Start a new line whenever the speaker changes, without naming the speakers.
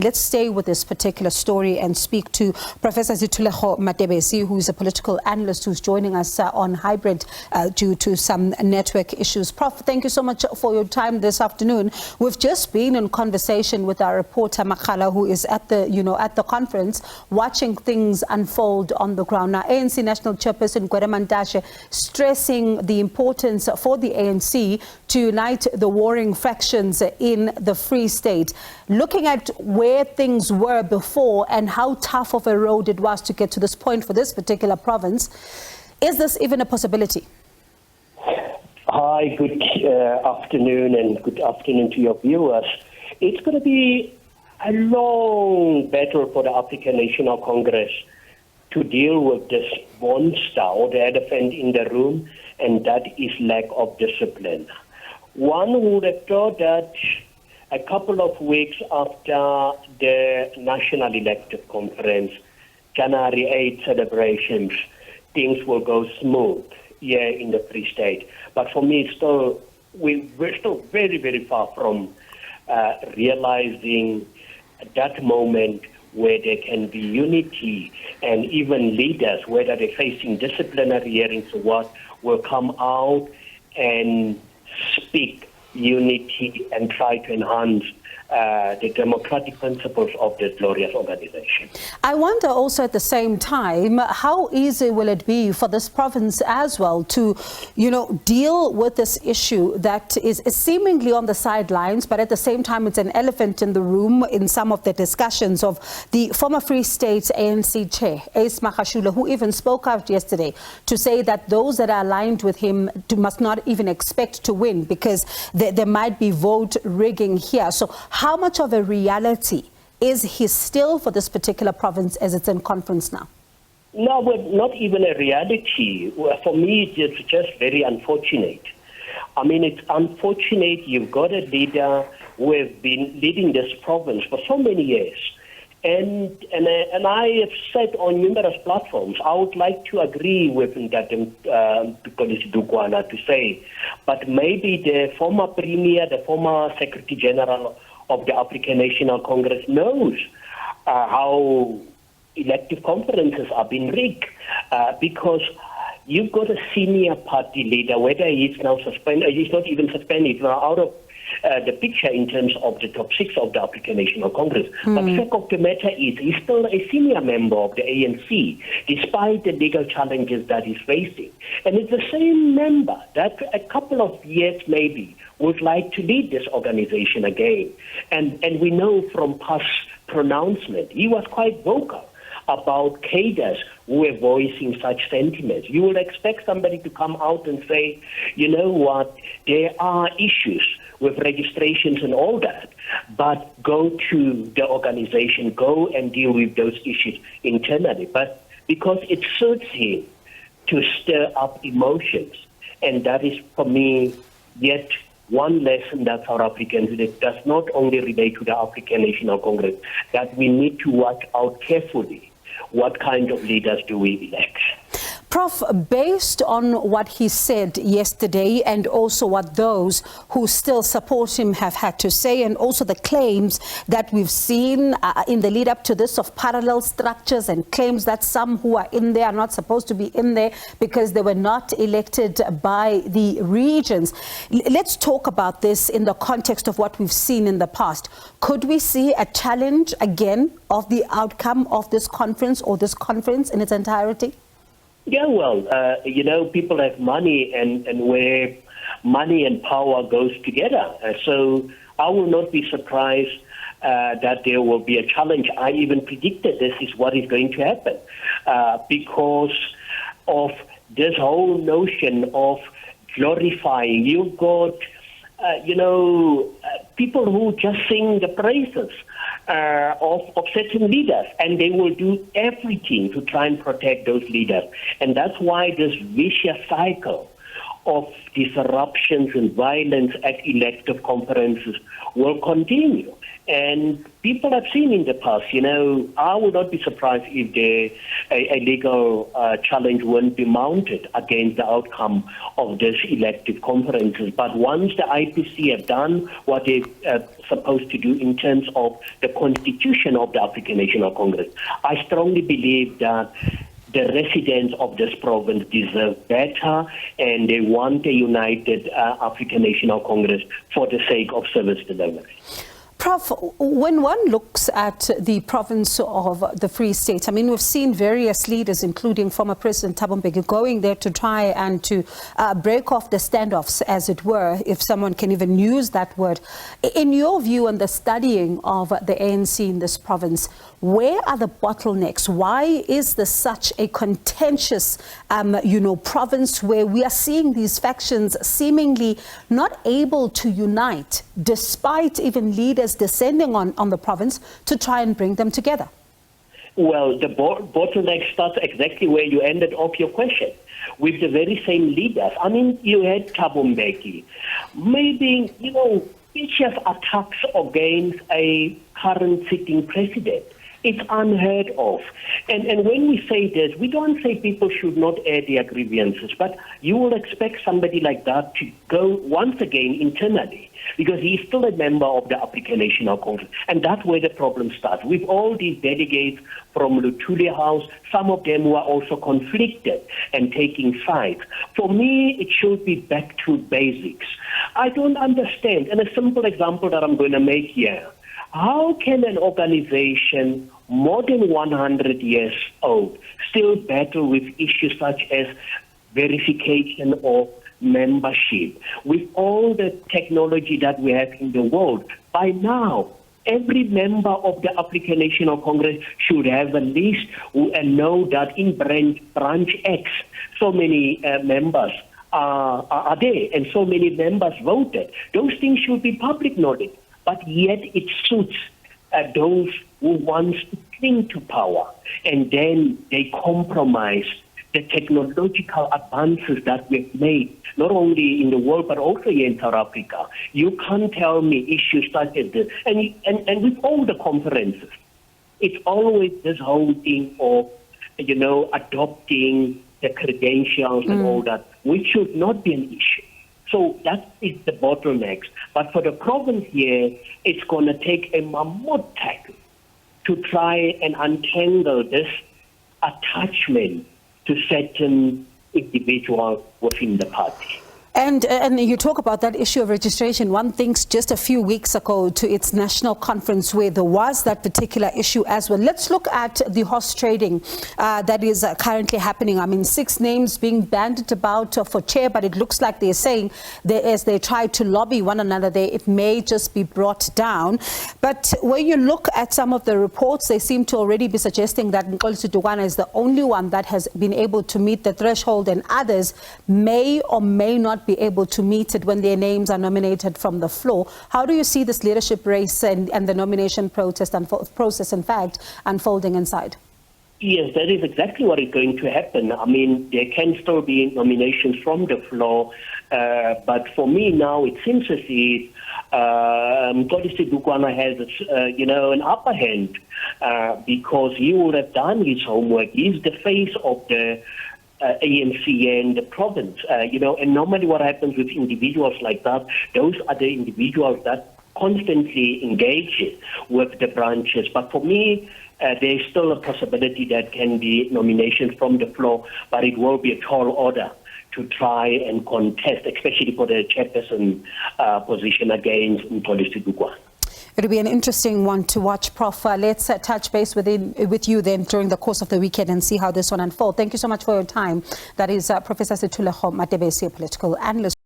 Let's stay with this particular story and speak to Professor Sethulego Matebesi, who is a political analyst who's joining us on hybrid due to some network issues. Prof, thank you so much for your time this afternoon. We've just been in conversation with our reporter Makhala, who is at the at the conference, watching things unfold on the ground. Now, ANC National Chairperson Gwede Mantashe stressing the importance for the ANC to unite the warring factions in the Free State. Looking at where things were before and how tough of a road it was to get to this point for this particular province, is this even a possibility?
Hi, good afternoon, and good afternoon to your viewers. It's going to be a long battle for the African National Congress to deal with this monster or the elephant in the room, and that is lack of discipline. One would have thought that a couple of weeks after the National Elective Conference, January 8 celebrations, things will go smooth here in the Free State. But for me, we're still very, very far from realizing that moment where there can be unity, and even leaders, whether they're facing disciplinary hearings or what, will come out and speak unity and try to enhance the democratic principles of this glorious organization. I
wonder also at the same time, how easy will it be for this province as well to, deal with this issue that is seemingly on the sidelines, but at the same time it's an elephant in the room in some of the discussions of the former Free State ANC chair, Ace Magashule, who even spoke out yesterday to say that those that are aligned with him must not even expect to win because there might be vote rigging here. So how much of a reality is he still for this particular province as it's in conference now?
No, well, not even a reality. For me, it's just very unfortunate. I mean, it's unfortunate you've got a leader who has been leading this province for so many years. And I have said on numerous platforms, I would like to agree with that to say, but maybe the former Premier, the former Secretary General of the African National Congress knows how elective conferences are being rigged because you've got a senior party leader, whether he's now suspended, he's not even suspended, he's now out of the picture in terms of the top six of the African National Congress. But the fact of the matter is, he's still a senior member of the ANC, despite the legal challenges that he's facing. And it's the same member that a couple of years maybe would like to lead this organization again. And we know from past pronouncement, he was quite vocal about cadres who were voicing such sentiments. You would expect somebody to come out and say, you know what, there are issues with registrations and all that, but go to the organization, go and deal with those issues internally. But because it suits him to stir up emotions, and that is for me yet one lesson that South Africans, it does not only relate to the African National Congress, that we need to watch out carefully what kind of leaders do we elect.
Prof, based on what he said yesterday and also what those who still support him have had to say, and also the claims that we've seen in the lead up to this of parallel structures and claims that some who are in there are not supposed to be in there because they were not elected by the regions. Let's talk about this in the context of what we've seen in the past. Could we see a challenge again of the outcome of this conference or this conference in its entirety?
Yeah, well, people have money, and where money and power goes together. So I will not be surprised that there will be a challenge. I even predicted this is what is going to happen because of this whole notion of glorifying. You've got, people who just sing the praises of certain leaders, and they will do everything to try and protect those leaders. And that's why this vicious cycle of disruptions and violence at elective conferences will continue. And people have seen in the past, I would not be surprised if a legal challenge won't be mounted against the outcome of this elective conferences. But once the IPC have done what they're supposed to do in terms of the constitution of the African National Congress, I strongly believe that the residents of this province deserve better, and they want a united African National Congress for the sake of service delivery.
Prof, when one looks at the province of the Free State, I mean, we've seen various leaders, including former President Thabo Mbeki, going there to try and to break off the standoffs, as it were, if someone can even use that word. In your view and the studying of the ANC in this province, where are the bottlenecks? Why is this such a contentious, province where we are seeing these factions seemingly not able to unite, despite even leaders descending on the province to try and bring them together?
Well, the bottleneck starts exactly where you ended off your question, with the very same leaders. I mean, you had Thabo Mbeki. Maybe, vicious attacks against a current sitting president. It's unheard of. And when we say this, we don't say people should not air their grievances, but you will expect somebody like that to go once again internally, because he's still a member of the African National Congress. And that's where the problem starts. With all these delegates from Luthuli House, some of them who are also conflicted and taking sides. For me, it should be back to basics. I don't understand. And a simple example that I'm going to make here. How can an organization more than 100 years old still battle with issues such as verification of membership? With all the technology that we have in the world, by now, every member of the African National Congress should have a list and know that in branch X, so many members are there and so many members voted. Those things should be public knowledge. But yet it suits those who want to cling to power, and then they compromise the technological advances that we've made, not only in the world, but also here in South Africa. You can't tell me issues such as this. And with all the conferences, it's always this whole thing of, adopting the credentials and all that, which should not be an issue. So that is the bottlenecks. But for the province here, it's going to take a mammoth tackle to try and untangle this attachment to certain individuals within the party.
And you talk about that issue of registration. One thinks just a few weeks ago to its national conference where there was that particular issue as well. Let's look at the horse trading that is currently happening. I mean, 6 names being bandied about for chair, but it looks like they're saying that as they try to lobby one another there, it may just be brought down. But when you look at some of the reports, they seem to already be suggesting that Nkosi Dugwana is the only one that has been able to meet the threshold, and others may or may not be able to meet it when their names are nominated from the floor. How do you see this leadership race and the nomination process, in fact, unfolding inside?
Yes, that is exactly what is going to happen. I mean, there can still be nominations from the floor, but for me now, it seems as if Nkosi Dugwana has, an upper hand because he would have done his homework. He's the face of the ANC and the province, and normally what happens with individuals like that, those are the individuals that constantly engage with the branches. But for me, there's still a possibility that can be nominations from the floor, but it will be a tall order to try and contest, especially for the chairperson position against Nkosi Dugwana.
It'll be an interesting one to watch, Prof. Let's touch base with you then during the course of the weekend and see how this one unfolds. Thank you so much for your time. That is Professor Sethulego Matebesi, a political analyst.